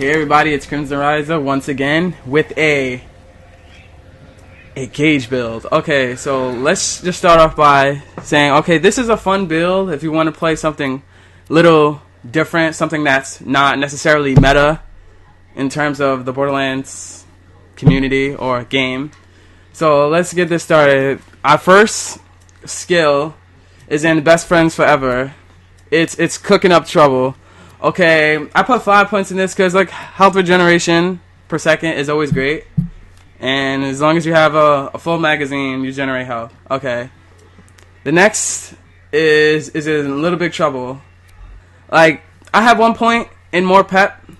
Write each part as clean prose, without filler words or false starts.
Hey everybody, it's Crimson Riser once again with a gauge build. Okay, so let's just start off by saying, okay, this is a fun build if you want to play something little different, something that's not necessarily meta in terms of the Borderlands community or game. So let's get this started. Our first skill is in Best Friends Forever. It's cooking up trouble. Okay, I put 5 points in this because like health regeneration per second is always great, and as long as you have a full magazine, you generate health. Okay, the next is in a little big trouble. Like, I have 1 point in more pep.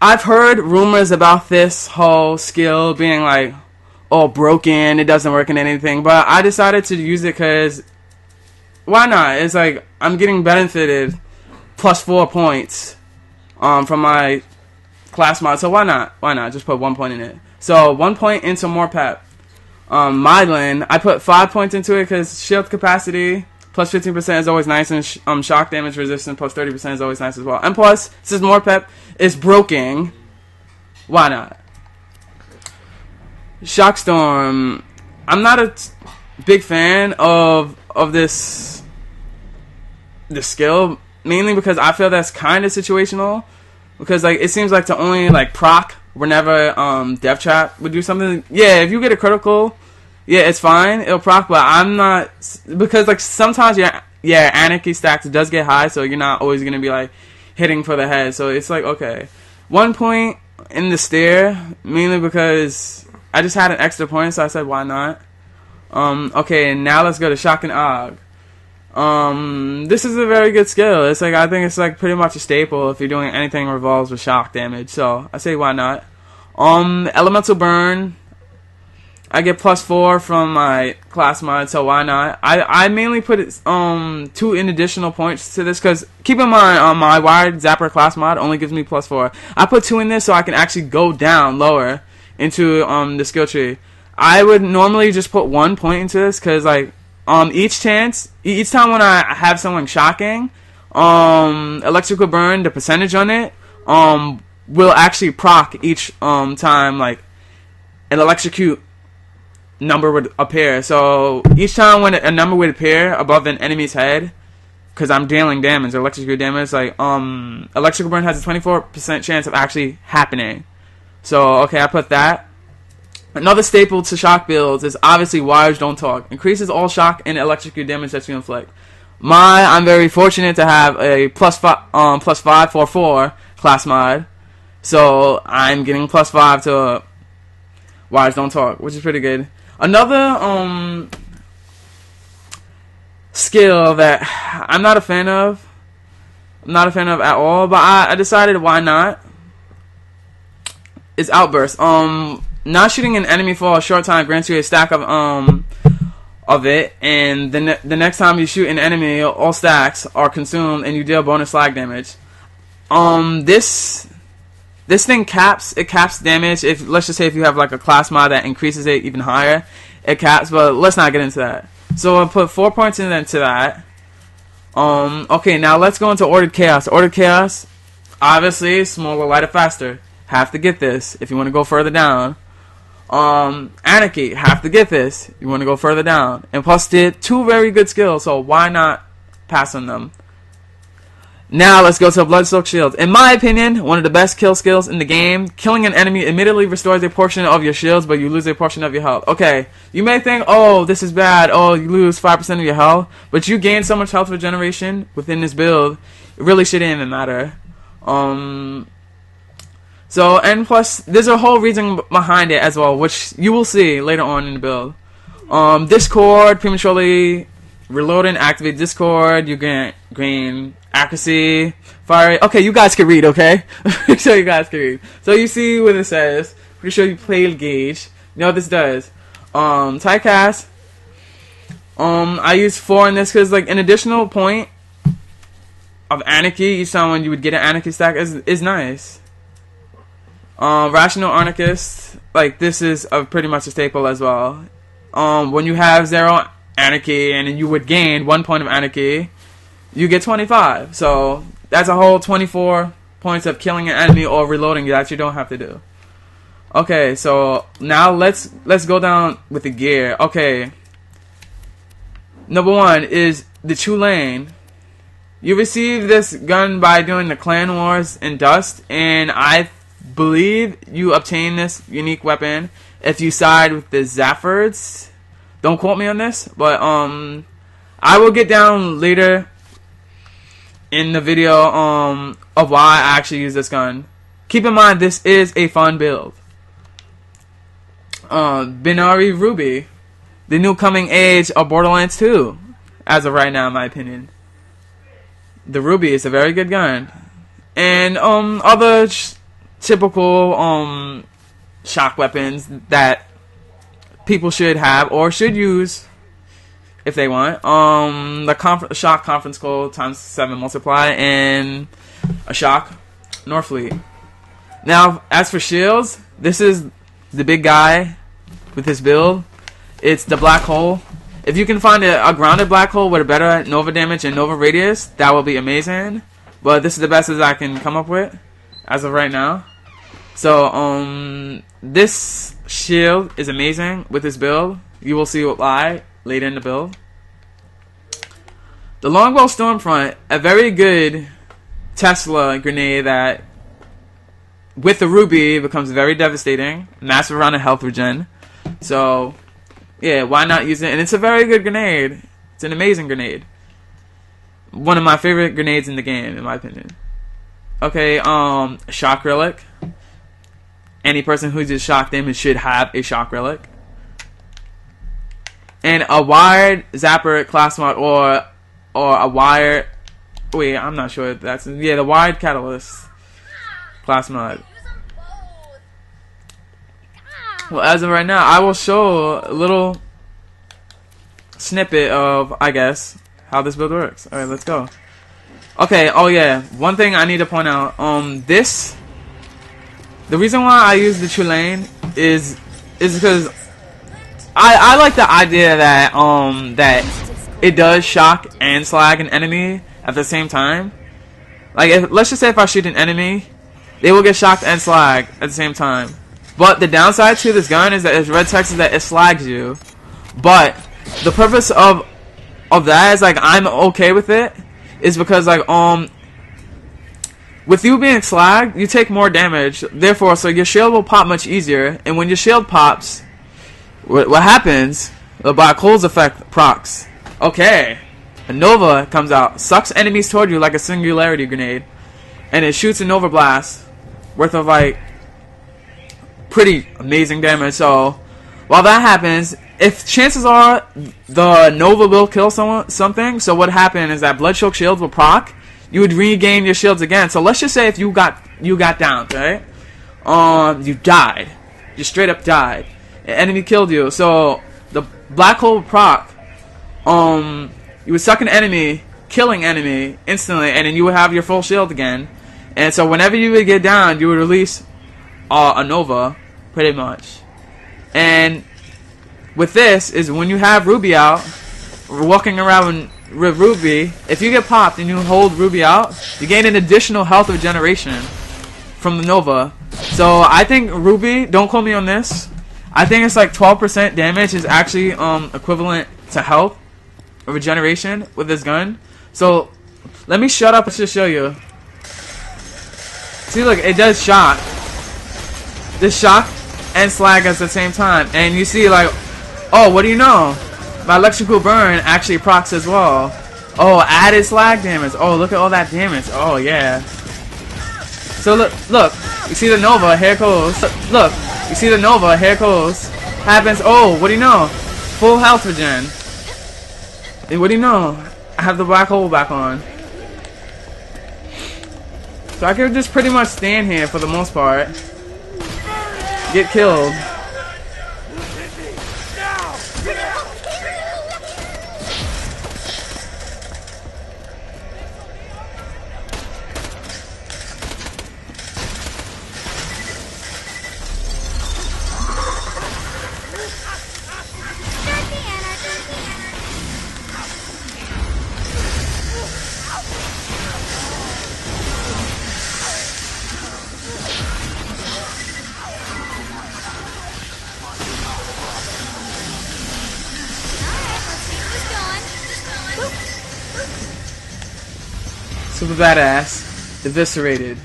I've heard rumors about this whole skill being like, oh, broken, it doesn't work in anything, but I decided to use it because why not? It's like I'm getting benefited plus 4 points from my class mod, so why not? Why not? Just put 1 point in it. So 1 point into more pep. Mydlin, I put 5 points into it because shield capacity plus 15% is always nice, and shock damage resistance plus 30% is always nice as well. And plus, since more pep is broken, why not? Shockstorm, I'm not a big fan of this skill, mainly because I feel that's kind of situational. Because like it seems like to only like proc whenever Death Trap would do something. Yeah, if you get a critical, yeah, it's fine, it'll proc. But I'm not, because like sometimes your anarchy stacks does get high, so you're not always gonna be like hitting for the head. So it's like, okay, 1 point in the stair, mainly because I just had an extra point, so I said why not. Okay, now let's go to Shock and Og. This is a very good skill. It's like, I think it's like pretty much a staple if you're doing anything that revolves with shock damage. So I say why not. Elemental Burn, I get plus 4 from my class mod, so why not? I mainly put it, 2 in additional points to this because keep in mind, my wired zapper class mod only gives me plus 4. I put 2 in this so I can actually go down lower into the skill tree. I would normally just put 1 point into this because like each time when I have someone shocking, electrical burn, the percentage on it will actually proc each time like an electrocute number would appear. So each time when a number would appear above an enemy's head, because I'm dealing damage, electrocute damage, like electrical burn has a 24% chance of actually happening. So okay, I put that. Another staple to shock builds is obviously Wires Don't Talk. Increases all shock and electrocute damage that you inflict. I'm very fortunate to have a plus 5 for 4 class mod, so I'm getting plus 5 to Wires Don't Talk, which is pretty good. Another skill that I'm not a fan of at all, but I decided why not, is Outburst. Not shooting an enemy for a short time grants you a stack of it, and the next time you shoot an enemy, all stacks are consumed, and you deal bonus slag damage. This thing caps damage. If let's just say if you have like a class mod that increases it even higher, it caps. But let's not get into that. So I put 4 points into that. Okay, now let's go into Ordered Chaos. Ordered Chaos, obviously smaller, lighter, faster. Have to get this if you want to go further down. Anarchy, have to get this you want to go further down, and plus did 2 very good skills, so why not pass on them. Now let's go to Bloodsoaked Shield. In my opinion, one of the best kill skills in the game. Killing an enemy admittedly restores a portion of your shields, but you lose a portion of your health. Okay, you may think, oh, this is bad, oh, you lose 5% of your health, but you gain so much health regeneration within this build, it really shouldn't even matter. So, and plus, there's a whole reason behind it as well, which you will see later on in the build. Discord, prematurely reload and activate Discord, you gain accuracy, fire. Okay, you guys can read, okay? So you guys can read. So you see what it says. Pretty sure you played Gauge. You know what this does. Typecast. I use 4 in this because, like, an additional point of Anarchy each time when you would get an Anarchy stack is nice. Rational Anarchist, like this is pretty much a staple as well. When you have 0 Anarchy and you would gain 1 point of Anarchy, you get 25. So that's a whole 24 points of killing an enemy or reloading that you don't have to do. Okay, so now let's go down with the gear. Okay. Number 1 is the Tulane. You receive this gun by doing the Clan Wars in Dust, and I believe you obtain this unique weapon if you side with the Zaffords. Don't quote me on this, but I will get down later in the video of why I actually use this gun. Keep in mind, this is a fun build. Binari Ruby, the new coming age of Borderlands 2, as of right now, in my opinion. The Ruby is a very good gun. And other typical shock weapons that people should have or should use if they want. The shock conference code ×7 multiply and a shock Norfleet. Now, as for shields, this is the big guy with his build. It's the black hole. If you can find a grounded black hole with a better Nova damage and Nova radius, that will be amazing. But this is the best as I can come up with as of right now. So, this shield is amazing with this build. You will see why later in the build. The Longbow Stormfront, a very good Tesla grenade that, with the Ruby, becomes very devastating. Massive amount of health regen. So, yeah, why not use it? And it's a very good grenade. It's an amazing grenade. One of my favorite grenades in the game, in my opinion. Okay, Shock Relic. Any person who uses shock damage should have a Shock Relic. And a wired Zapper class mod or a wired... Wait, I'm not sure if that's... Yeah, the wired Catalyst class mod. Well, as of right now, I will show a little snippet of, I guess, how this build works. Alright, let's go. Okay, oh yeah, one thing I need to point out. The reason why I use the Tulane is because I like the idea that that it does shock and slag an enemy at the same time. Like, let's just say if I shoot an enemy, they will get shocked and slag at the same time. But the downside to this gun is that its red text is that it slags you. But the purpose of that is, like, I'm okay with it, is because, like, with you being slagged, you take more damage. Therefore, so your shield will pop much easier. And when your shield pops, what happens? The black holes effect procs. Okay. A Nova comes out, sucks enemies toward you like a singularity grenade, and it shoots a Nova blast worth of, like, pretty amazing damage. So while that happens, if chances are the Nova will kill something, so what happened is that Blood Choke shields will proc. You would regain your shields again. So let's just say if you got down, right? You died. You straight up died. An enemy killed you. So the black hole would proc. You would suck an enemy, killing enemy instantly, and then you would have your full shield again. And so whenever you would get down, you would release a Nova, pretty much. And with this is when you have Ruby out, walking around with Ruby, if you get popped and you hold Ruby out, you gain an additional health regeneration from the Nova. So I think Ruby, don't quote me on this, I think it's like 12% damage is actually equivalent to health regeneration with this gun. So let me shut up and just show you. See, look, it does shock. This shock and slag at the same time. And you see, like, oh, what do you know? My electrical burn actually procs as well. Oh, added slag damage. Oh, look at all that damage. Oh, yeah. So look, you see the Nova, here it goes. Look, you see the Nova, here it goes. Happens, oh, what do you know? Full health regen. And what do you know? I have the black hole back on. So I could just pretty much stand here for the most part. Get killed. Super badass. Eviscerated.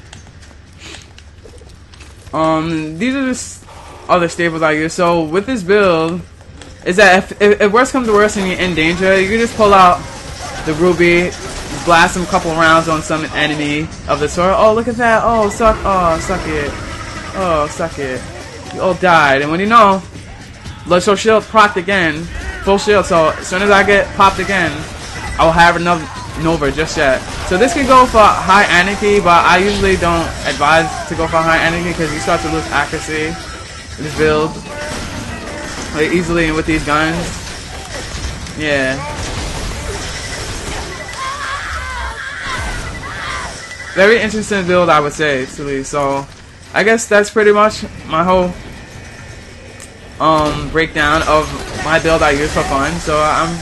These are just other staples I use. So with this build, is that if worst comes to worst and you're in danger, you can just pull out the ruby, blast some couple rounds on some enemy of the sort. Oh, look at that. Oh, suck it. Oh, suck it. You all died. And when you know, let's show shield procced again. Full shield, so as soon as I get popped again, I will have another Nova just yet. So this can go for high anarchy, but I usually don't advise to go for high anarchy because you start to lose accuracy in this build like easily with these guns. Yeah. Very interesting build, I would say, actually. So I guess that's pretty much my whole breakdown of my build I use for fun. So I'm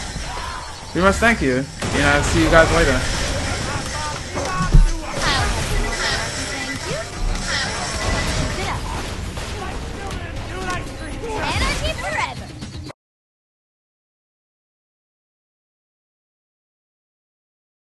pretty much thank you. And I'll see you guys later.